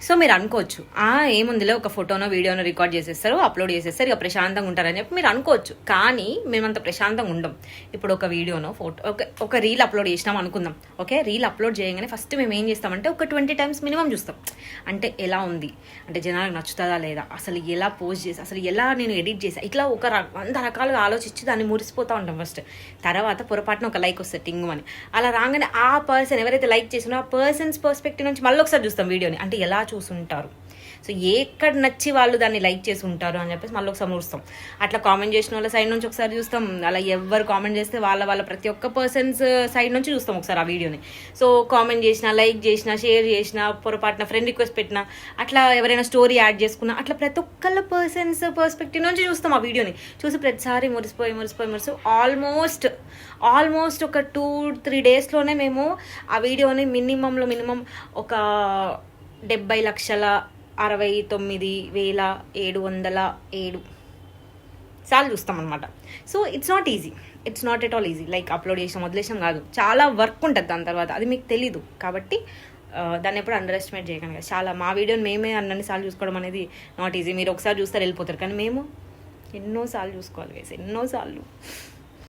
So మీరు అనుకోవచ్చు ఏముందిలే ఒక ఫోటోనో వీడియోనో రికార్డ్ చేసేస్తారు, అప్లోడ్ చేసేస్తారు, ఇక ప్రశాంతంగా ఉంటారని చెప్పి మీరు అనుకోవచ్చు. కానీ మేమంత ప్రశాంతంగా ఉండం. ఇప్పుడు ఒక వీడియోనో ఫోటో ఒక రీల్ అప్లోడ్ చేసినాం అనుకుందాం. ఓకే, రీల్ అప్లోడ్ చేయగానే ఫస్ట్ మేము ఏం చేస్తామంటే ఒక 20 times మినిమం చూస్తాం. అంటే ఎలా ఉంది, అంటే జనాలకు నచ్చుతుందా లేదా, అసలు ఎలా పోస్ట్ చేసి, అసలు ఎలా నేను ఎడిట్ చేసా, ఇట్లా 100 రకాలుగా ఆలోచించి దాన్ని మురిసిపోతూ ఉంటాం ఫస్ట్. తర్వాత పొరపాటున ఒక లైక్ వస్తుంది టింగు అని. అలా రాగానే ఆ పర్సన్ ఎవరైతే లైక్ చేసినో ఆ పర్సన్స్ పర్స్పెక్టివ్ నుంచి మళ్ళీ ఒకసారి చూస్తాం వీడియోని, అంటే ఎలా చూసుంటారు, సో ఎక్కడ నచ్చి వాళ్ళు దాన్ని లైక్ చేసి ఉంటారు అని చెప్పేసి మళ్ళీ ఒకసారి చూస్తాం. అట్లా కామెంట్ చేసిన వాళ్ళ సైడ్ నుంచి ఒకసారి చూస్తాం. అలా ఎవరు కామెంట్ చేస్తే వాళ్ళ ప్రతి ఒక్క పర్సన్స్ సైడ్ నుంచి చూస్తాం ఒకసారి ఆ వీడియోని. సో కామెంట్ చేసినా, లైక్ చేసినా, షేర్ చేసినా, పొరపాటున ఫ్రెండ్ రిక్వెస్ట్ పెట్టినా, అట్లా ఎవరైనా స్టోరీ యాడ్ చేసుకున్నా, అట్లా ప్రతి ఒక్కళ్ళ పర్సన్స్ పర్స్పెక్టివ్ నుంచి చూస్తాం ఆ వీడియోని. చూసి ప్రతిసారి మురిసిపోయి ఆల్మోస్ట్ ఒక 2-3 daysలోనే మేము ఆ వీడియోని మినిమం ఒక 70,69,707 సార్లు చూస్తామన్నమాట. So it's not at all easy. Like upload చేసాం వదిలేసాం కాదు, చాలా వర్క్ ఉంటుంది దాని తర్వాత, అది మీకు తెలీదు. కాబట్టి దాన్ని ఎప్పుడు అండర్ ఎస్టిమేట్ చేయకండి. చాలా మా వీడియోని మేమే అన్ని సార్లు చూసుకోవడం అనేది నాట్ ఈజీ. మీరు ఒకసారి చూస్తారు వెళ్ళిపోతారు, కానీ మేము ఎన్నోసార్లు చూసుకోవాలి, ఎన్నోసార్లు.